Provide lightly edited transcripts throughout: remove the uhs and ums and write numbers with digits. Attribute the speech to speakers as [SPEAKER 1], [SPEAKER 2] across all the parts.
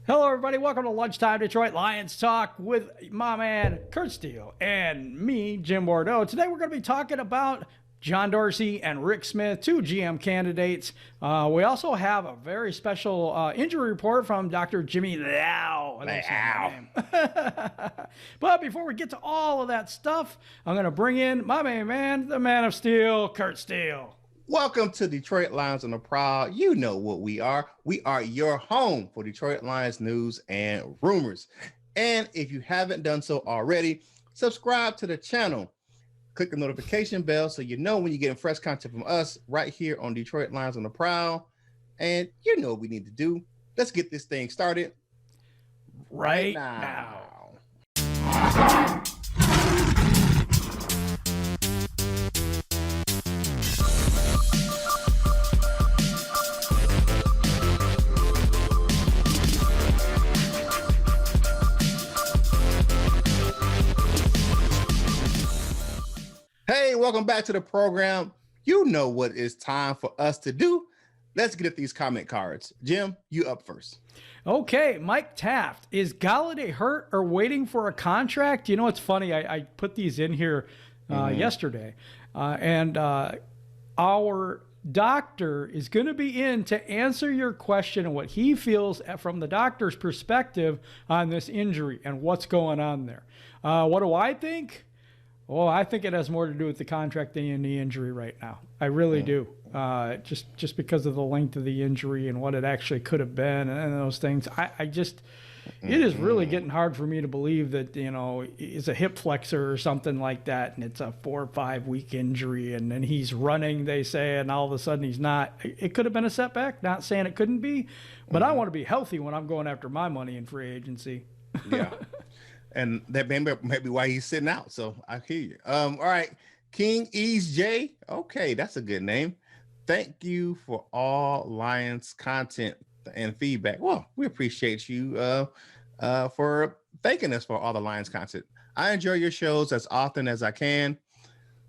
[SPEAKER 1] Hello, everybody. Welcome to Lunchtime Detroit Lions Talk with my man, Curt Steele, and me, Jim Bordeaux. Today, we're going to be talking about John Dorsey and Rick Smith, two GM candidates. We also have a very special injury report from Dr. Jimmy Lau. But before we get to all of that stuff, I'm going to bring in my main man, the man of steel, Curt Steele.
[SPEAKER 2] Welcome to Detroit Lions on the Prowl. You know what we are. We are your home for Detroit Lions news and rumors. And if you haven't done so already, subscribe to the channel. Click the notification bell so you know when you're getting fresh content from us right here on Detroit Lions on the Prowl. And you know what we need to do. Let's get this thing started
[SPEAKER 1] right now.
[SPEAKER 2] Hey, welcome back to the program. You know what it's time for us to do. Let's get at these comment cards. Jim, you up first.
[SPEAKER 1] Okay, Mike Taft. Is Galladay hurt or waiting for a contract? You know, it's funny. I put these in here yesterday. And our doctor is going to be in to answer your question and what he feels from the doctor's perspective on this injury and what's going on there. What do I think? Well, I think it has more to do with the contract than the injury right now. I really do. Just because of the length of the injury and what it actually could have been and those things. It is really getting hard for me to believe that, you know, it's a hip flexor or something like that, and it's a 4 or 5 week injury, and then he's running, they say, and all of a sudden he's not. It could have been a setback, not saying it couldn't be, but I want to be healthy when I'm going after my money in free agency.
[SPEAKER 2] Yeah. And that may be why he's sitting out. So I hear you. All right. King Ease J. Okay, that's a good name. Thank you for all Lions content and feedback. Well, we appreciate you for thanking us for all the Lions content. I enjoy your shows as often as I can.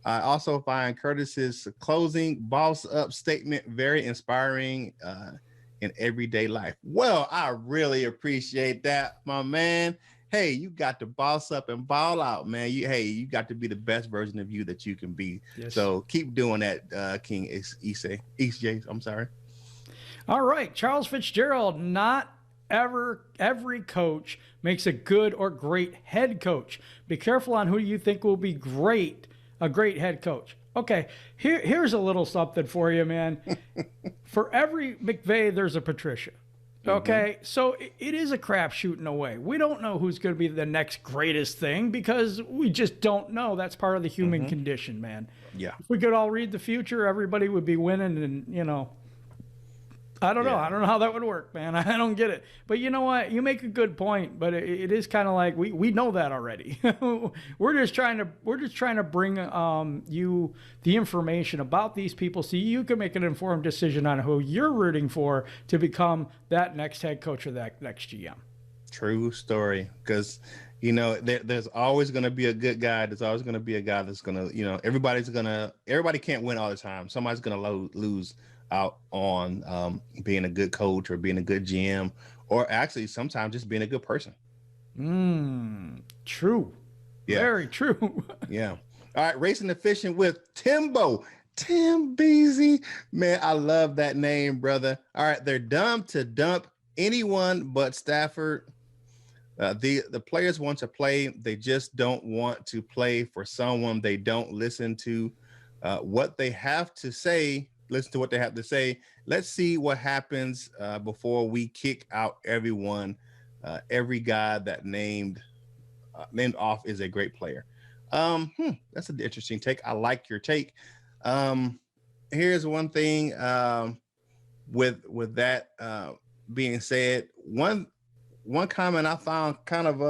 [SPEAKER 2] I also find Curtis's closing boss up statement very inspiring in everyday life. Well, I really appreciate that, my man. Hey, you got to boss up and ball out, man. You got to be the best version of you that you can be. Yes. So keep doing that, King East J. I'm sorry.
[SPEAKER 1] All right, Charles Fitzgerald. Not every coach makes a good or great head coach. Be careful on who you think will be a great head coach. Okay, here's a little something for you, man. For every McVay, there's a Patricia. Okay, so it is a crapshoot in a way. We don't know who's going to be the next greatest thing because we just don't know. That's part of the human condition, man. Yeah. If we could all read the future, everybody would be winning, and, you know, I don't know. I don't know how that would work, man. I don't get it. But you know what? You make a good point, but it is kind of like we know that already. We're just trying to bring you the information about these people so you can make an informed decision on who you're rooting for to become that next head coach or that next GM.
[SPEAKER 2] True story. Because, you know, there's always going to be a good guy. There's always going to be a guy that's going to, you know, everybody can't win all the time. Somebody's going to lose out on being a good coach or being a good GM, or actually sometimes just being a good person.
[SPEAKER 1] True. Yeah. Very true.
[SPEAKER 2] Yeah. All right. Racing Efficient with Timbo. Tim Beasy. Man, I love that name, brother. All right. They're dumb to dump anyone but Stafford. The players want to play. They just don't want to play for someone they don't listen to. What they have to say. Listen to what they have to say. Let's see what happens before we kick out everyone. Every guy that named off is a great player. That's an interesting take. I like your take. Here's one thing with that being said. One comment I found kind of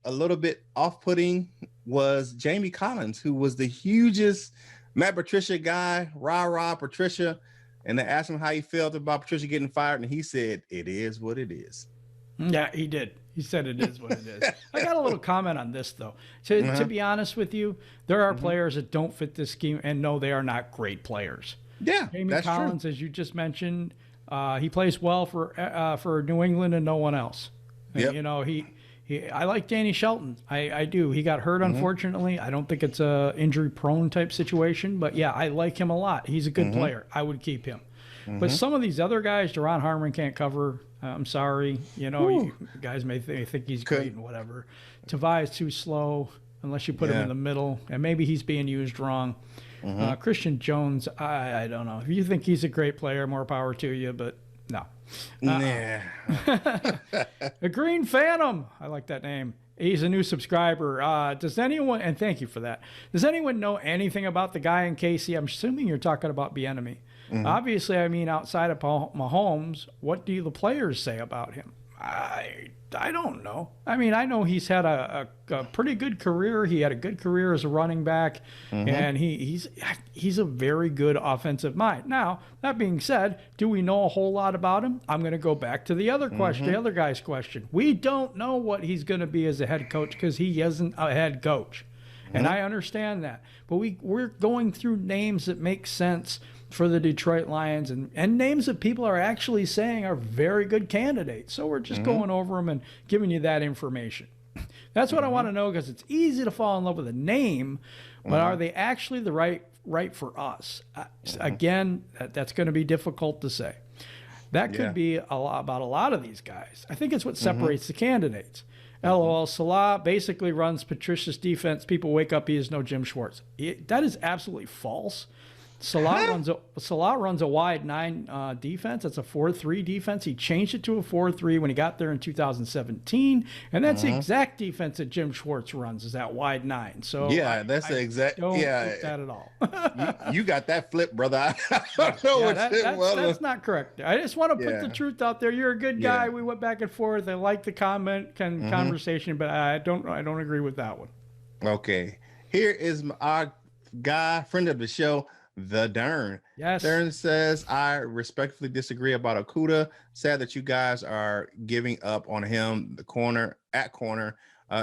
[SPEAKER 2] a little bit off-putting was Jamie Collins, who was the hugest Matt Patricia guy, rah Patricia, and they asked him how he felt about Patricia getting fired, and he said, "It is what it is."
[SPEAKER 1] Yeah, he did. He said it is what it is. I got a little comment on this, though. To be honest with you, there are players that don't fit this scheme, and no, they are not great players.
[SPEAKER 2] Yeah,
[SPEAKER 1] Jamie Collins, true. As you just mentioned, He plays well for New England and no one else.
[SPEAKER 2] Yep.
[SPEAKER 1] You know, I like Danny Shelton. I do. He got hurt, unfortunately. I don't think it's a injury-prone type situation, but yeah, I like him a lot. He's a good player. I would keep him. But some of these other guys, Deron Harmon can't cover. I'm sorry. You know, you guys may think he's great and whatever. Tavai is too slow unless you put him in the middle, and maybe he's being used wrong. Christian Jones, I don't know. If you think he's a great player, more power to you, but no.
[SPEAKER 2] Nah.
[SPEAKER 1] A Green Phantom. I like that name. He's a new subscriber. Does anyone, and thank you for that, does anyone know anything about the guy in KC? I'm assuming you're talking about Bieniemy. Obviously, I mean, outside of Mahomes, what do the players say about him? I don't know. I mean, I know he's had a pretty good career. He had a good career as a running back, and he's a very good offensive mind. Now, that being said, do we know a whole lot about him? I'm going to go back to the other question, the other guy's question. We don't know what he's going to be as a head coach because he isn't a head coach, and I understand that. But we're going through names that make sense for the Detroit Lions and names that people are actually saying are very good candidates. So we're just going over them and giving you that information. That's what I want to know, because it's easy to fall in love with a name, but are they actually the right for us? Again, that's going to be difficult to say. That could be about a lot of these guys. I think it's what separates the candidates. LOL, Salah basically runs Patricia's defense. People wake up, he is no Jim Schwartz. That is absolutely false. Salah runs a wide 9 defense. That's a 4-3 defense. He changed it to a 4-3 when he got there in 2017, and that's the exact defense that Jim Schwartz runs, is that wide 9. So
[SPEAKER 2] that's the exact.
[SPEAKER 1] Don't get that at all.
[SPEAKER 2] you got that flip, brother. I don't know
[SPEAKER 1] that's not correct. I just want to put the truth out there. You're a good guy. Yeah. We went back and forth. I like the conversation, but I don't agree with that one.
[SPEAKER 2] Okay, here is our guy, friend of the show, The Dern.
[SPEAKER 1] Yes.
[SPEAKER 2] Dern says, I respectfully disagree about Okudah. Sad that you guys are giving up on him, at corner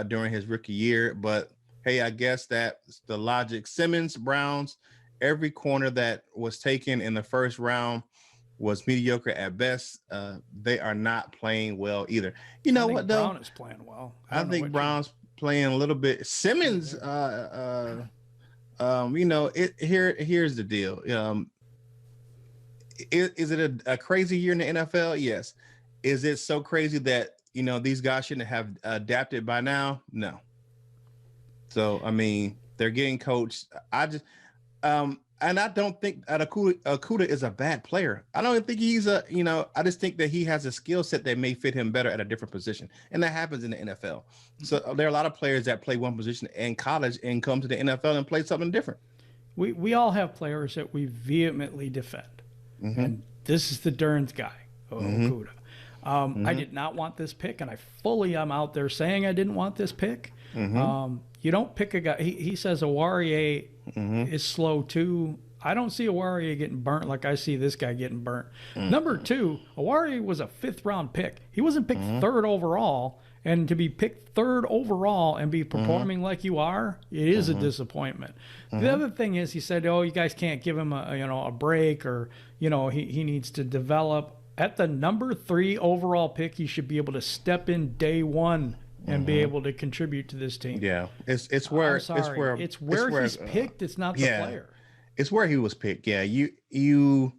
[SPEAKER 2] during his rookie year. But hey, I guess that's the logic. Simmons, Browns, every corner that was taken in the first round was mediocre at best. They are not playing well either. You know what, though?
[SPEAKER 1] Brown is playing well.
[SPEAKER 2] I think Brown's playing a little bit. Simmons, here's the deal. Is it a crazy year in the NFL? Yes. Is it so crazy that, these guys shouldn't have adapted by now? No. So, I mean, they're getting coached. And I don't think Okudah is a bad player. I don't think he's I just think that he has a skill set that may fit him better at a different position. And that happens in the NFL. So there are a lot of players that play one position in college and come to the NFL and play something different.
[SPEAKER 1] We all have players that we vehemently defend. And this is the Dern's guy, Okudah. I did not want this pick, and I fully am out there saying I didn't want this pick. You don't pick a guy. He says Awarie is slow too. I don't see Awarie getting burnt like I see this guy getting burnt. Number 2, Awarie was a 5th round pick. He wasn't picked 3rd overall, and to be picked 3rd overall and be performing like you are, it is a disappointment. The other thing is, he said, "Oh, you guys can't give him a break, or he needs to develop." At the number 3 overall pick, he should be able to step in day 1 and be able to contribute to this team.
[SPEAKER 2] Yeah, it's where he's
[SPEAKER 1] picked. It's not the player.
[SPEAKER 2] It's where he was picked. Yeah, you.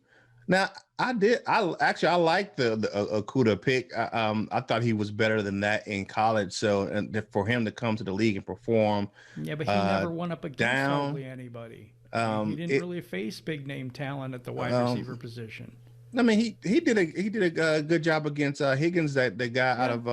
[SPEAKER 2] Now I like the Okudah pick. I thought he was better than that in college. So, and for him to come to the league and perform,
[SPEAKER 1] but he never went up against hardly anybody. He didn't really face big name talent at the wide receiver position.
[SPEAKER 2] I mean, he did a good job against Higgins, that the guy out of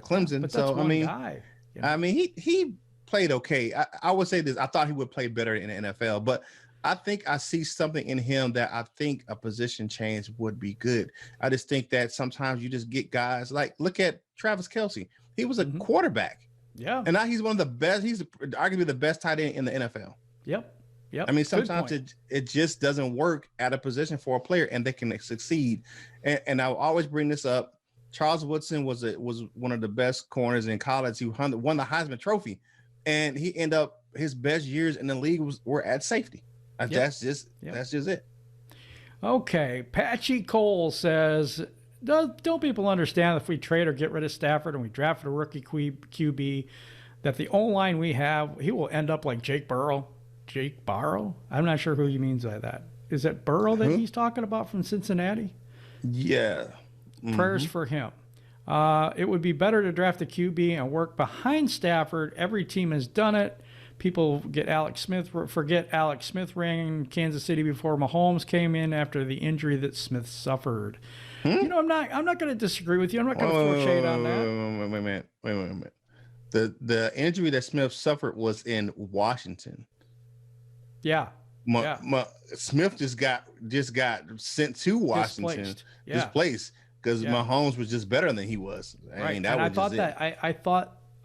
[SPEAKER 2] Clemson.
[SPEAKER 1] But that's guy.
[SPEAKER 2] I mean, he played okay. I would say this: I thought he would play better in the NFL, but I think I see something in him that I think a position change would be good. I just think that sometimes you just get guys like, look at Travis Kelce. He was a quarterback.
[SPEAKER 1] Yeah.
[SPEAKER 2] And now he's one of the best. He's arguably the best tight end in the NFL.
[SPEAKER 1] Yep.
[SPEAKER 2] I mean, sometimes it just doesn't work at a position for a player, and they can succeed. And I'll always bring this up. Charles Woodson was one of the best corners in college. He won the Heisman Trophy, and he ended up his best years in the league were at safety. That's just it.
[SPEAKER 1] Okay, Patchy Cole says, don't people understand if we trade or get rid of Stafford and we draft a rookie QB, that the O-line we have, he will end up like Jake Burrow? Jake Burrow? I'm not sure who he means by that. Is it Burrow that he's talking about from Cincinnati?
[SPEAKER 2] Yeah.
[SPEAKER 1] Prayers for him. It would be better to draft a QB and work behind Stafford. Every team has done it. People forget Alex Smith ran Kansas City before Mahomes came in after the injury that Smith suffered. I'm not going to disagree with you. I'm not going to throw shade on that.
[SPEAKER 2] Wait a minute. The injury that Smith suffered was in Washington.
[SPEAKER 1] Yeah.
[SPEAKER 2] Smith just got sent to Washington, displaced because Mahomes was just better than he was.
[SPEAKER 1] I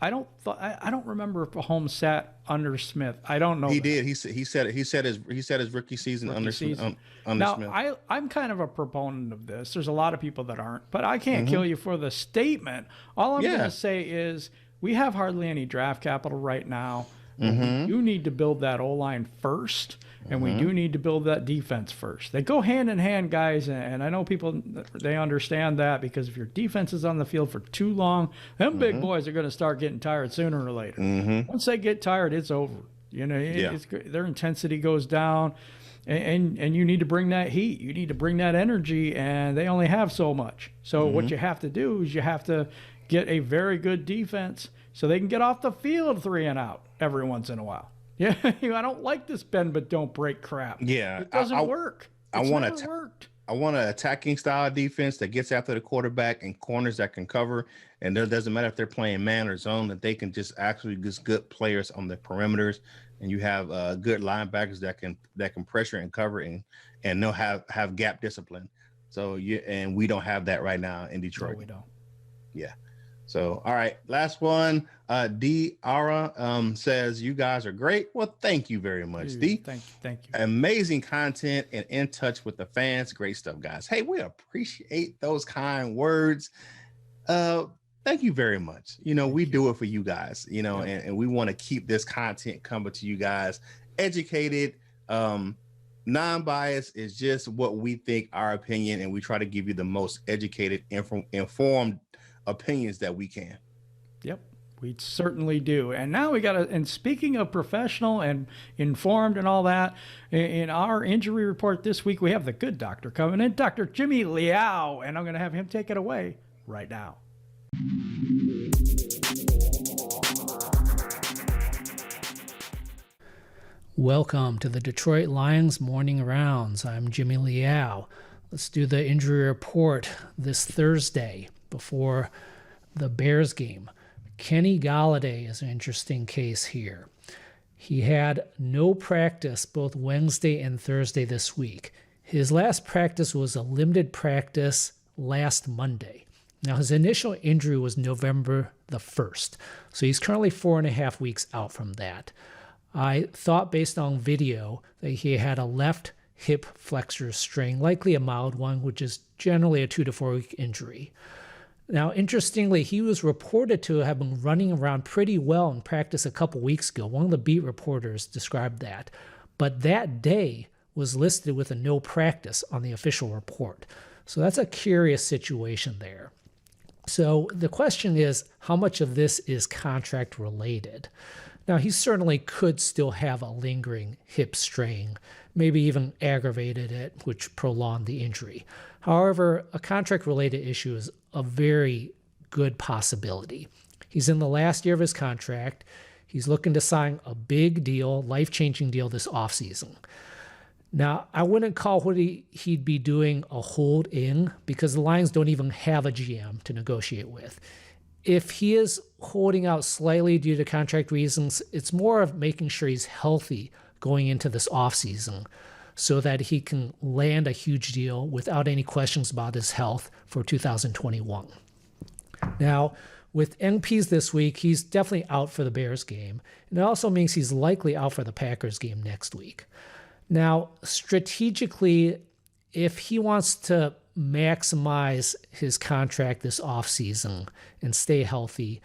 [SPEAKER 1] don't remember if Mahomes sat under Smith. I don't know.
[SPEAKER 2] He did. He said his rookie season under Smith.
[SPEAKER 1] I'm kind of a proponent of this. There's a lot of people that aren't, but I can't kill you for the statement. All I'm going to say is we have hardly any draft capital right now. We do need to build that O-line first, and we do need to build that defense first. They go hand in hand, guys, and I know people, they understand that, because if your defense is on the field for too long, them big boys are going to start getting tired sooner or later. Once they get tired, it's over. Their intensity goes down, and you need to bring that heat. You need to bring that energy, and they only have so much. So what you have to do is you have to get a very good defense so they can get off the field 3 and out every once in a while. Yeah, I don't like this bend but don't break crap.
[SPEAKER 2] Yeah,
[SPEAKER 1] it doesn't work.
[SPEAKER 2] I want an attacking style defense that gets after the quarterback and corners that can cover. And it doesn't matter if they're playing man or zone, that they can just actually just good players on the perimeters. And you have good linebackers that can pressure and cover and know have gap discipline. So and we don't have that right now in Detroit.
[SPEAKER 1] No, we don't.
[SPEAKER 2] Yeah. So, all right, last one. D. Ara says, you guys are great. Well, thank you very much, D.
[SPEAKER 1] Thank you.
[SPEAKER 2] Amazing content and in touch with the fans. Great stuff, guys. Hey, we appreciate those kind words. Thank you very much. We do it for you guys, and we want to keep this content coming to you guys. Educated, non-biased is just what we think, our opinion, and we try to give you the most educated, informed opinions that we can.
[SPEAKER 1] Yep, we certainly do. And now and speaking of professional and informed and all that, in our injury report this week, we have the good doctor coming in, Dr. Jimmy Liao, and I'm going to have him take it away right now.
[SPEAKER 3] Welcome to the Detroit Lions Morning Rounds. I'm Jimmy Liao. Let's do the injury report this Thursday before the Bears game. Kenny Golladay is an interesting case here. He had no practice both Wednesday and Thursday this week. His last practice was a limited practice last Monday. Now, his initial injury was November the 1st, so he's currently 4.5 weeks out from that. I thought based on video that he had a left hip flexor strain, likely a mild one, which is generally a 2 to 4 week injury. Now, interestingly, he was reported to have been running around pretty well in practice a couple weeks ago. One of the beat reporters described that. But that day was listed with a no practice on the official report. So that's a curious situation there. So the question is, how much of this is contract related? Now, he certainly could still have a lingering hip strain, maybe even aggravated it, which prolonged the injury. However, a contract-related issue is a very good possibility. He's in the last year of his contract. He's looking to sign a big deal, life-changing deal this offseason. Now, I wouldn't call what he'd be doing a hold-in because the Lions don't even have a GM to negotiate with. If he is holding out slightly due to contract reasons, it's more of making sure he's healthy going into this offseason so that he can land a huge deal without any questions about his health for 2021. Now, with NPs this week, he's definitely out for the Bears game. And it also means he's likely out for the Packers game next week. Now, strategically, if he wants to maximize his contract this offseason and stay healthy,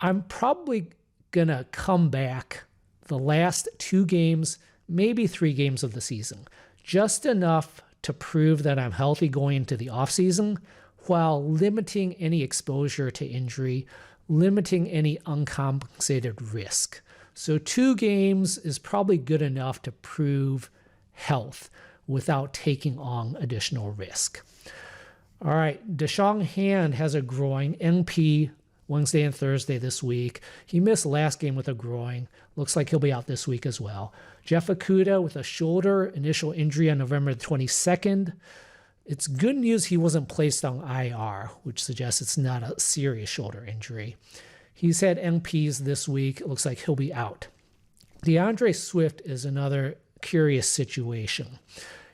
[SPEAKER 3] I'm probably going to come back the last 2 games, maybe 3 games of the season, just enough to prove that I'm healthy going into the offseason while limiting any exposure to injury, limiting any uncompensated risk. So 2 games is probably good enough to prove health without taking on additional risk. All right, Deshaun Hand has a groin, NP, Wednesday and Thursday this week. He missed last game with a groin. Looks like he'll be out this week as well. Jeff Okuda with a shoulder, initial injury on November 22nd. It's good news he wasn't placed on IR, which suggests it's not a serious shoulder injury. He's had NPs this week. It looks like he'll be out. DeAndre Swift is another curious situation.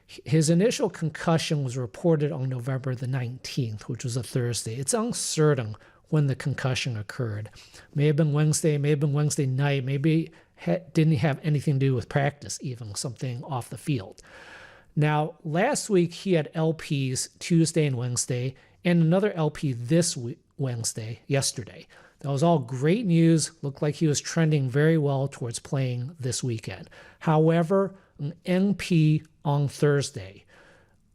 [SPEAKER 3] His initial concussion was reported on November the 19th, which was a Thursday. It's uncertain when the concussion occurred. May have been Wednesday, may have been Wednesday night, maybe didn't have anything to do with practice, even something off the field. Now, last week he had LPs Tuesday and Wednesday, and another LP this Wednesday, yesterday. That was all great news. Looked like he was trending very well towards playing this weekend. However, an NP on Thursday.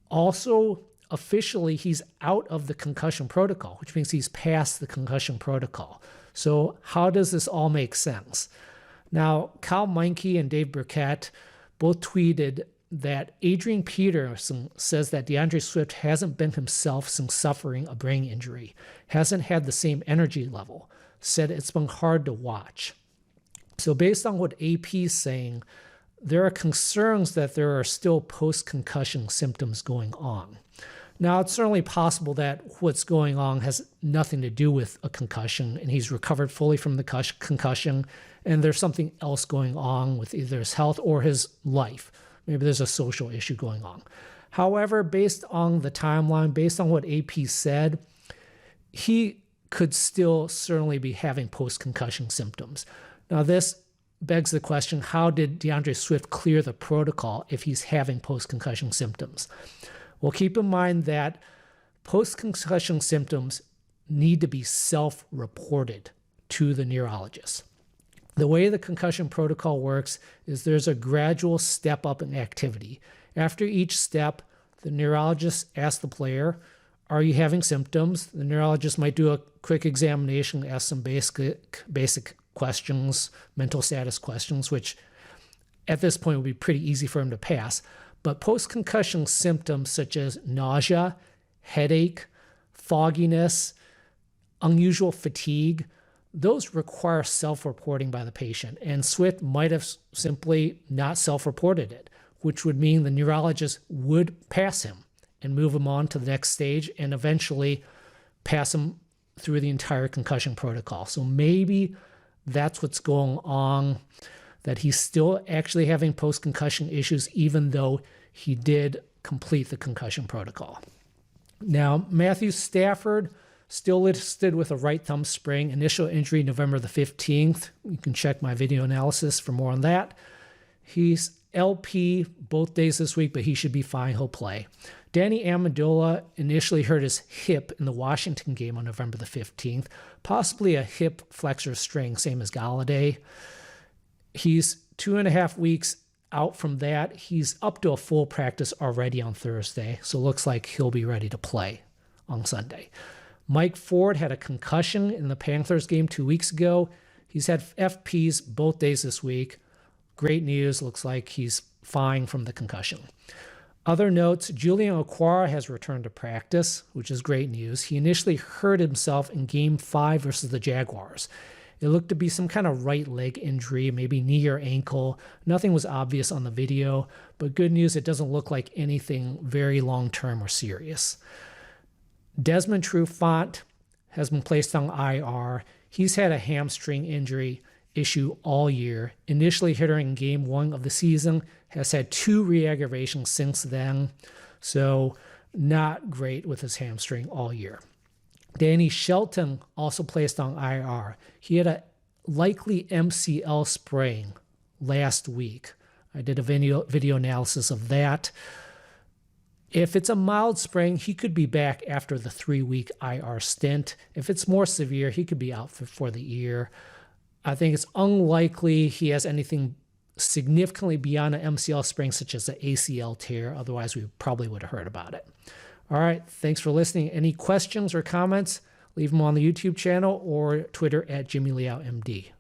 [SPEAKER 3] Also, officially, he's out of the concussion protocol, which means he's past the concussion protocol. So how does this all make sense? Now, Kyle Meinke and Dave Burkett both tweeted that Adrian Peterson says that DeAndre Swift hasn't been himself since suffering a brain injury, hasn't had the same energy level, said it's been hard to watch. So based on what AP is saying, there are concerns that there are still post-concussion symptoms going on. Now, it's certainly possible that what's going on has nothing to do with a concussion and he's recovered fully from the concussion and there's something else going on with either his health or his life. Maybe there's a social issue going on. However, based on the timeline, based on what AP said, he could still certainly be having post-concussion symptoms. Now, this begs the question, how did DeAndre Swift clear the protocol if he's having post-concussion symptoms? Well, keep in mind that post-concussion symptoms need to be self-reported to the neurologist. The way the concussion protocol works is there's a gradual step up in activity. After each step, the neurologist asks the player, are you having symptoms? The neurologist might do a quick examination, ask some basic questions, mental status questions, which at this point would be pretty easy for him to pass. But post-concussion symptoms such as nausea, headache, fogginess, unusual fatigue, those require self-reporting by the patient. And Swift might have simply not self-reported it, which would mean the neurologist would pass him and move him on to the next stage and eventually pass him through the entire concussion protocol. So maybe that's what's going on, that he's still actually having post-concussion issues even though he did complete the concussion protocol. Now, Matthew Stafford, still listed with a right thumb sprain, initial injury November the 15th. You can check my video analysis for more on that. He's LP both days this week, but he should be fine. He'll play. Danny Amendola initially hurt his hip in the Washington game on November the 15th, possibly a hip flexor strain, same as Galladay. He's 2.5 weeks out from that. He's up to a full practice already on Thursday, so looks like he'll be ready to play on Sunday. Mike Ford had a concussion in the Panthers game 2 weeks ago. He's had FPs both days this week. Great news. Looks like he's fine from the concussion. Other notes, Julian Okwara has returned to practice, which is great news. He initially hurt himself in Game 5 versus the Jaguars. It looked to be some kind of right leg injury, maybe knee or ankle. Nothing was obvious on the video, but good news, it doesn't look like anything very long-term or serious. Desmond Trufant has been placed on IR. He's had a hamstring injury issue all year. Initially hit her in Game 1 of the season, has had 2 re-aggravations since then, so not great with his hamstring all year. Danny Shelton also placed on IR. He had a likely MCL sprain last week. I did a video analysis of that. If it's a mild sprain, he could be back after the 3-week IR stint. If it's more severe, he could be out for the year. I think it's unlikely he has anything significantly beyond an MCL sprain, such as an ACL tear. Otherwise, we probably would have heard about it. All right. Thanks for listening. Any questions or comments, leave them on the YouTube channel or Twitter at Jimmy Liao MD.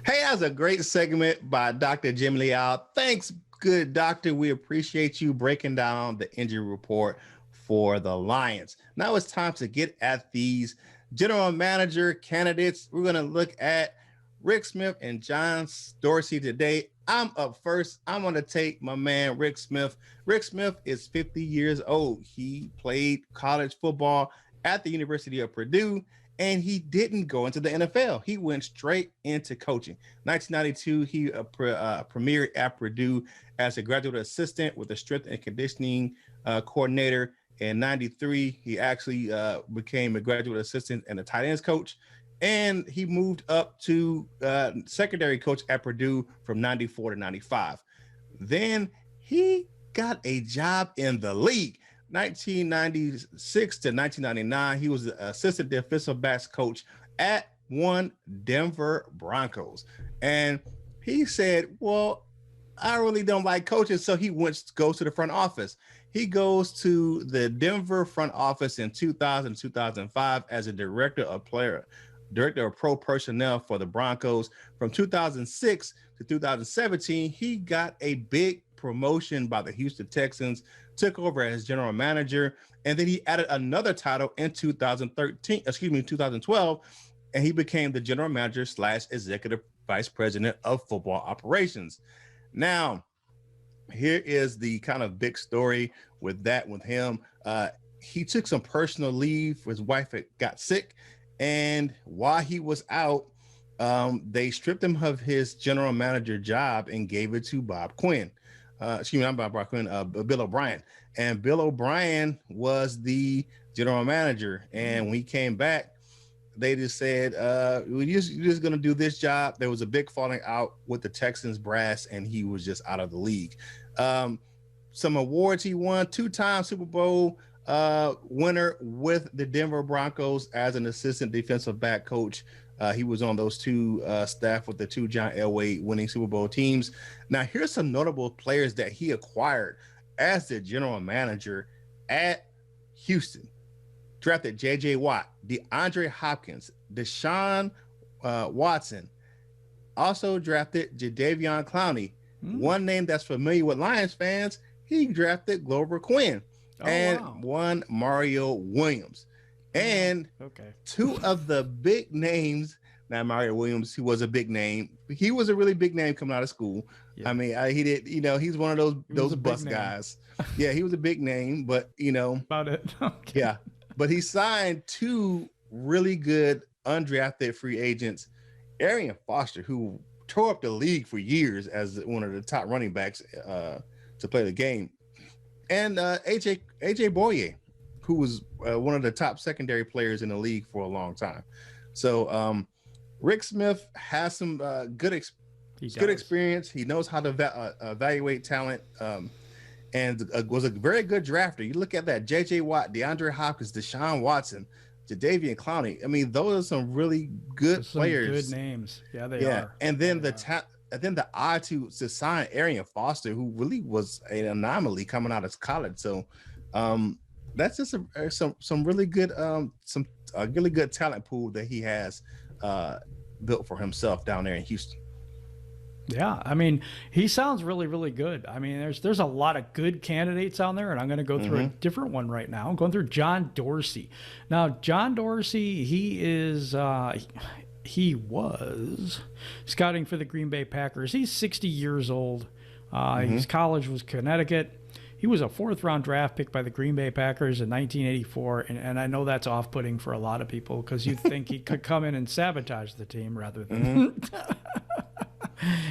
[SPEAKER 2] Hey, that was a great segment by Dr. Jimmy Liao. Thanks, good doctor. We appreciate you breaking down the injury report for the Lions. Now it's time to get at these general manager candidates. We're going to look at Rick Smith and John Dorsey today. I'm up first. I'm going to take my man, Rick Smith. Rick Smith is 50 years old. He played college football at the University of Purdue, and he didn't go into the NFL. He went straight into coaching. 1992, he premiered at Purdue as a graduate assistant with a strength and conditioning coordinator. In 93, he actually became a graduate assistant and a tight ends coach. And he moved up to secondary coach at Purdue from 94 to 95. Then he got a job in the league. 1996 to 1999, he was the assistant defensive backs coach at one Denver Broncos. And he said, well, I really don't like coaching. So he goes to the front office. He goes to the Denver front office in 2000, 2005 as a director of pro personnel for the Broncos. From 2006 to 2017, he got a big promotion by the Houston Texans, took over as general manager, and then he added another title in 2012, and he became the general manager / executive vice president of football operations. Now, here is the kind of big story with him. He took some personal leave. His wife got sick, and while he was out, they stripped him of his general manager job and gave it to Bob Quinn. Bill O'Brien. And Bill O'Brien was the general manager. And when he came back, they just said, you're just going to do this job. There was a big falling out with the Texans brass, and he was just out of the league. Some awards he won: 2-time Super Bowl winner with the Denver Broncos as an assistant defensive back coach. He was on those two staff with the two John Elway winning Super Bowl teams. Now, here's some notable players that he acquired as the general manager at Houston. Drafted J.J. Watt, DeAndre Hopkins, Deshaun Watson. Also drafted Jadeveon Clowney. One name that's familiar with Lions fans, he drafted Glover Quinn. One Mario Williams. And two of the big names. Now, Mario Williams, he was a big name. He was a really big name coming out of school. Yeah. I mean, he did, he's one of those bus guys. Yeah, he was a big name, but
[SPEAKER 1] about it. Okay.
[SPEAKER 2] Yeah, but he signed two really good undrafted free agents, Arian Foster, who tore up the league for years as one of the top running backs to play the game, and AJ Boye, who was one of the top secondary players in the league for a long time. So Rick Smith has some good experience. He knows how to evaluate talent, and was a very good drafter. You look at that: J.J. Watt, DeAndre Hopkins, Deshaun Watson, Jadeveon Clowney. I mean, those are some really good players.
[SPEAKER 1] Good names. Yeah, they are.
[SPEAKER 2] And then the eye to sign Arian Foster, who really was an anomaly coming out of college. So that's just some really good really good talent pool that he has built for himself down there in Houston.
[SPEAKER 1] Yeah, I mean, he sounds really, really good. I mean, there's a lot of good candidates on there, and I'm going to go through a different one right now. I'm going through John Dorsey. Now, John Dorsey, he was scouting for the Green Bay Packers. He's 60 years old. His college was Connecticut. He was a 4th-round draft pick by the Green Bay Packers in 1984, and I know that's off-putting for a lot of people because you'd think he could come in and sabotage the team rather than...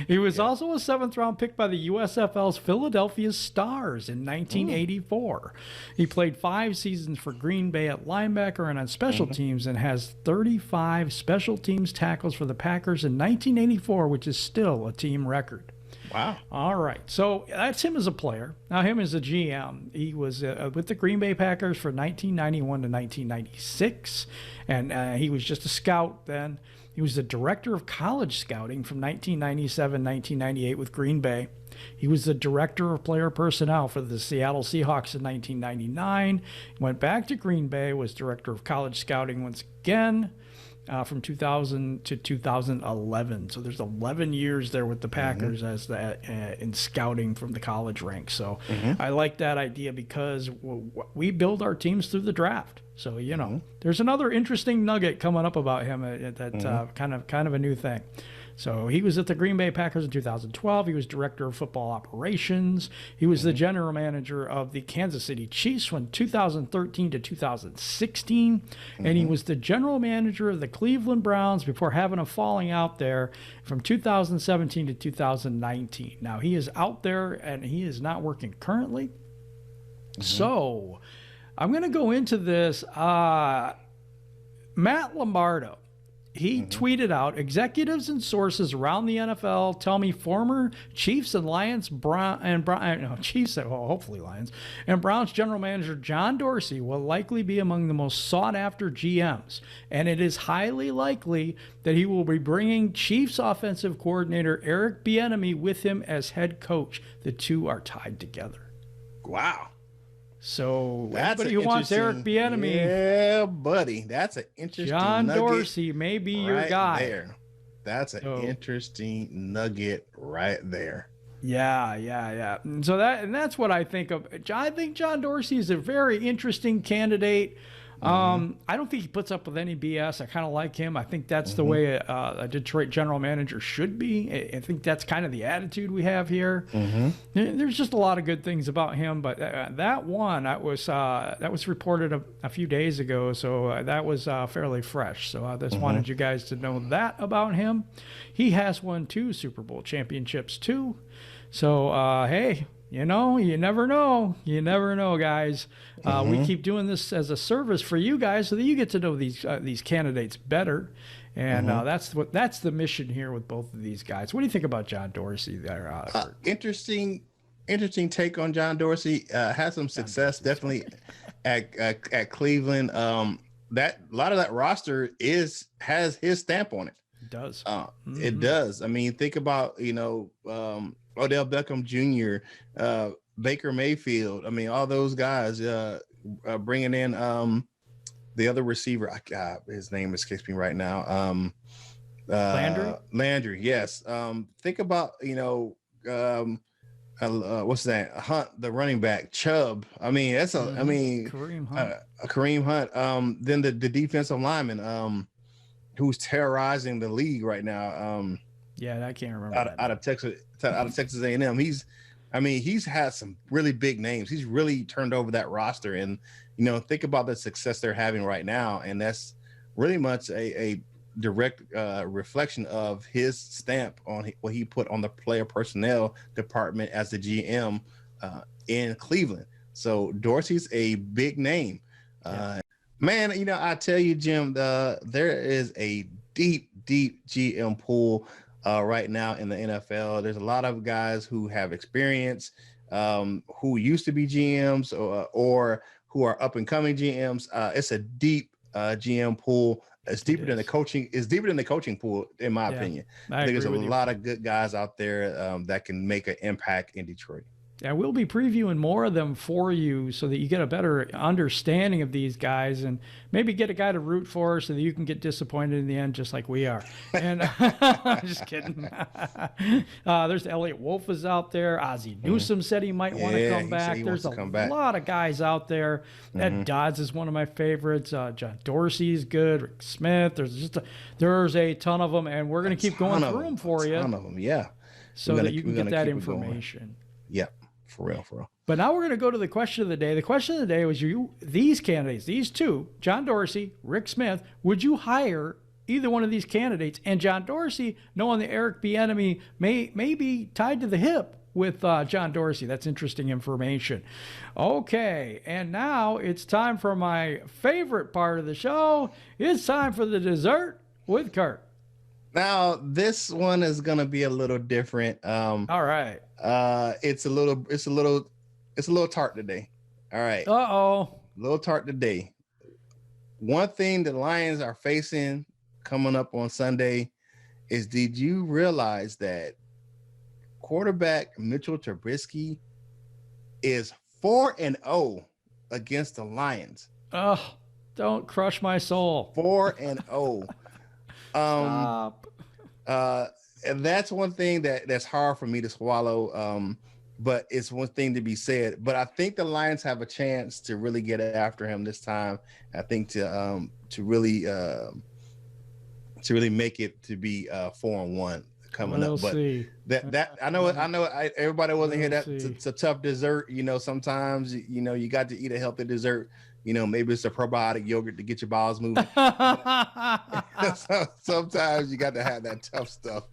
[SPEAKER 1] He was also a 7th-round pick by the USFL's Philadelphia Stars in 1984. He played 5 seasons for Green Bay at linebacker and on special teams, and has 35 special teams tackles for the Packers in 1984, which is still a team record.
[SPEAKER 2] Wow.
[SPEAKER 1] All right. So that's him as a player. Now, him as a GM. He was with the Green Bay Packers from 1991 to 1996. And he was just a scout then. He was the director of college scouting from 1997 1998 with Green Bay. He was the director of player personnel for the Seattle Seahawks in 1999. Went back to Green Bay, was director of college scouting once again. From 2000 to 2011. So there's 11 years there with the Packers as that in scouting from the college ranks. So I like that idea because we build our teams through the draft. So, you know, there's another interesting nugget coming up about him that kind of a new thing. So he was at the Green Bay Packers in 2012. He was director of football operations. He was the general manager of the Kansas City Chiefs from 2013 to 2016. And he was the general manager of the Cleveland Browns before having a falling out there from 2017 to 2019. Now, he is out there and he is not working currently. So I'm going to go into this. Matt Lombardo. He tweeted out, executives and sources around the NFL tell me former Chiefs and Lions, hopefully Lions, and Browns general manager John Dorsey will likely be among the most sought after GMs. And it is highly likely that he will be bringing Chiefs offensive coordinator Eric Bieniemy with him as head coach. The two are tied together.
[SPEAKER 2] Wow.
[SPEAKER 1] So anybody who wants Eric Bieniemy,
[SPEAKER 2] yeah, buddy, that's an interesting.
[SPEAKER 1] John
[SPEAKER 2] nugget
[SPEAKER 1] Dorsey may be your guy.
[SPEAKER 2] There. That's an interesting nugget right there.
[SPEAKER 1] Yeah. And so that's what I think of. I think John Dorsey is a very interesting candidate. I don't think he puts up with any BS. I kind of like him. I think that's the way a Detroit general manager should be. I think that's kind of the attitude we have here. There's just a lot of good things about him, but that was reported a few days ago, so that was fairly fresh. So I just wanted you guys to know that about him. He has won 2 Super Bowl championships too. So hey. You know, you never know. You never know, guys. We keep doing this as a service for you guys so that you get to know these candidates better. And that's the mission here with both of these guys. What do you think about John Dorsey there?
[SPEAKER 2] Interesting take on John Dorsey. Had some success definitely at Cleveland. That a lot of that roster has his stamp on it.
[SPEAKER 1] It does.
[SPEAKER 2] It does. I mean, think about Odell Beckham Jr., Baker Mayfield. I mean, all those guys bringing in the other receiver. His name escapes me right now. Landry. Yes. Think about what's that? Hunt, the running back, Chubb. I mean, that's
[SPEAKER 1] Kareem Hunt.
[SPEAKER 2] Kareem Hunt. Then the defensive lineman who's terrorizing the league right now.
[SPEAKER 1] Yeah, I can't remember.
[SPEAKER 2] Out of Texas A&M. He's had some really big names. He's really turned over that roster, and think about the success they're having right now, and that's really much a direct reflection of his stamp on what he put on the player personnel department as the GM in Cleveland. So Dorsey's a big name. Man, I tell you, Jim, there is a deep GM pool right now in the NFL. There's a lot of guys who have experience, who used to be GMs or who are up and coming GMs. It's a deep GM pool. It's deeper than the coaching. It's deeper than the coaching pool, in my opinion. I think there's a lot of good guys out there that can make an impact in Detroit.
[SPEAKER 1] Yeah, we'll be previewing more of them for you so that you get a better understanding of these guys and maybe get a guy to root for so that you can get disappointed in the end just like we are. And just kidding. There's Elliot Wolf is out there. Ozzie Newsome said he might want to come back. There's a lot of guys out there. Ed Dodds is one of my favorites. John Dorsey is good. Rick Smith. There's a ton of them, and we're going to keep going through them for you.
[SPEAKER 2] A ton of them, yeah.
[SPEAKER 1] So that you can get that information.
[SPEAKER 2] Yeah. For real.
[SPEAKER 1] But now we're going to go to the question of the day. The question of the day was these candidates, these two, John Dorsey, Rick Smith, would you hire either one of these candidates? And John Dorsey, knowing that Eric Bieniemy may be tied to the hip with John Dorsey. That's interesting information. Okay, and now it's time for my favorite part of the show. It's time for the dessert with Curt.
[SPEAKER 2] Now this one is gonna be a little different.
[SPEAKER 1] All right.
[SPEAKER 2] It's a little tart today. All right.
[SPEAKER 1] Uh-oh.
[SPEAKER 2] A little tart today. One thing the Lions are facing coming up on Sunday is, did you realize that quarterback Mitchell Trubisky is 4-0 against the Lions?
[SPEAKER 1] Oh, don't crush my soul.
[SPEAKER 2] 4-0.
[SPEAKER 1] Stop.
[SPEAKER 2] And that's one thing that's hard for me to swallow. But it's one thing to be said. But I think the Lions have a chance to really get after him this time. I think to really make it to be 4-1 coming
[SPEAKER 1] We'll
[SPEAKER 2] up. But
[SPEAKER 1] see.
[SPEAKER 2] that I know everybody wasn't here. It's a tough dessert. Sometimes you got to eat a healthy dessert. Maybe it's a probiotic yogurt to get your bowels moving. Sometimes you got to have that tough stuff.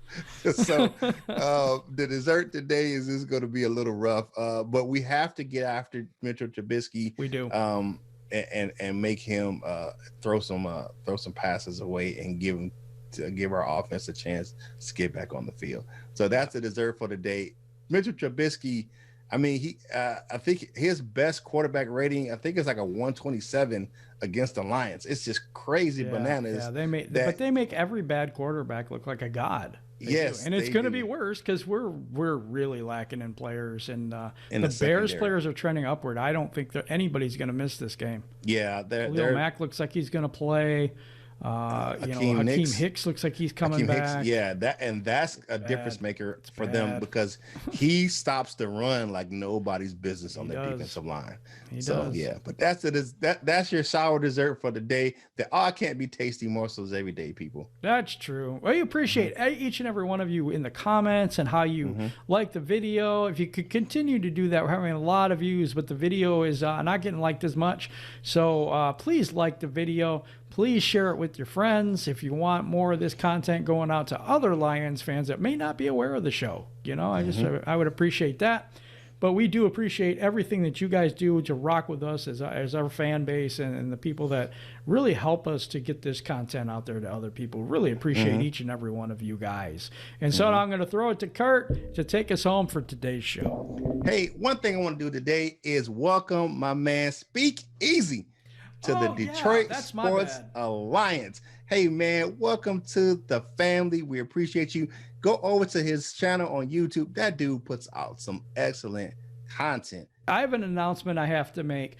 [SPEAKER 2] So the dessert today is just going to be a little rough. But we have to get after Mitchell Trubisky.
[SPEAKER 1] We do.
[SPEAKER 2] And make him throw some passes away and give our offense a chance to get back on the field. So that's the dessert for today. Mitchell Trubisky, I mean, I think his best quarterback rating, I think it's like a 127 against the Lions. It's just crazy bananas.
[SPEAKER 1] Yeah, but they make every bad quarterback look like a god.
[SPEAKER 2] Yes,
[SPEAKER 1] and it's going to be worse because we're really lacking in players, and the Bears players are trending upward. I don't think that anybody's going to miss this game.
[SPEAKER 2] Yeah,
[SPEAKER 1] Khalil Mack looks like he's going to play. Hakeem Hicks looks like he's coming back.
[SPEAKER 2] Yeah, that's a difference maker for them because he stops the run like nobody's business on their defensive line. He does. Yeah, but that's your sour dessert for the day. That can't be tasty morsels every day, people.
[SPEAKER 1] That's true. Well, you appreciate each and every one of you in the comments and how you like the video. If you could continue to do that, we're having a lot of views, but the video is not getting liked as much. So please like the video. Please share it with your friends if you want more of this content going out to other Lions fans that may not be aware of the show. I would appreciate that. But we do appreciate everything that you guys do to rock with us as our fan base and the people that really help us to get this content out there to other people. Really appreciate each and every one of you guys. And so now I'm going to throw it to Curt to take us home for today's show.
[SPEAKER 2] Hey, one thing I want to do today is welcome my man Speak Easy to the Detroit Sports Alliance. Hey man, welcome to the family. We appreciate you. Go over to his channel on YouTube. That dude puts out some excellent content.
[SPEAKER 1] I have an announcement I have to make.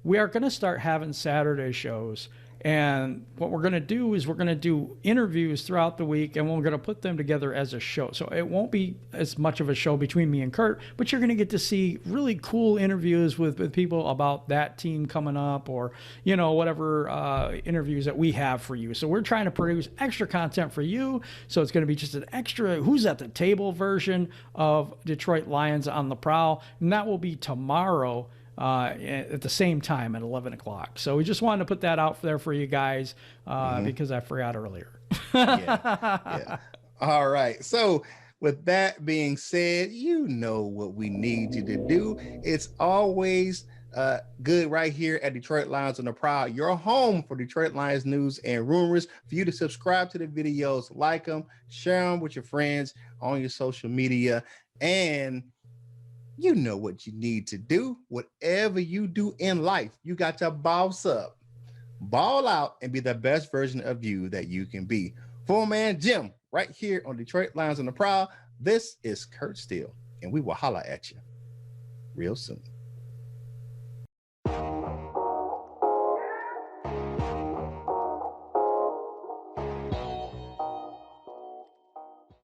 [SPEAKER 1] We are going to start having Saturday shows. And what we're going to do is we're going to do interviews throughout the week, and we're going to put them together as a show. So it won't be as much of a show between me and Curt, but you're going to get to see really cool interviews with people about that team coming up, or, whatever interviews that we have for you. So we're trying to produce extra content for you. So it's going to be just an extra who's at the table version of Detroit Lions on the Prowl. And that will be tomorrow at the same time at 11 o'clock. So we just wanted to put that out there for you guys because I forgot earlier.
[SPEAKER 2] Yeah. All right. So with that being said, you know what we need you to do. It's always good right here at Detroit Lions on the Prowl, your home for Detroit Lions news and rumors. For you to subscribe to the videos, like them, share them with your friends on your social media, and you know what you need to do. Whatever you do in life, you got to boss up, ball out, and be the best version of you that you can be. Full Man Jim, right here on Detroit Lions on the Prowl. This is Curt Steele, and we will holla at you real soon.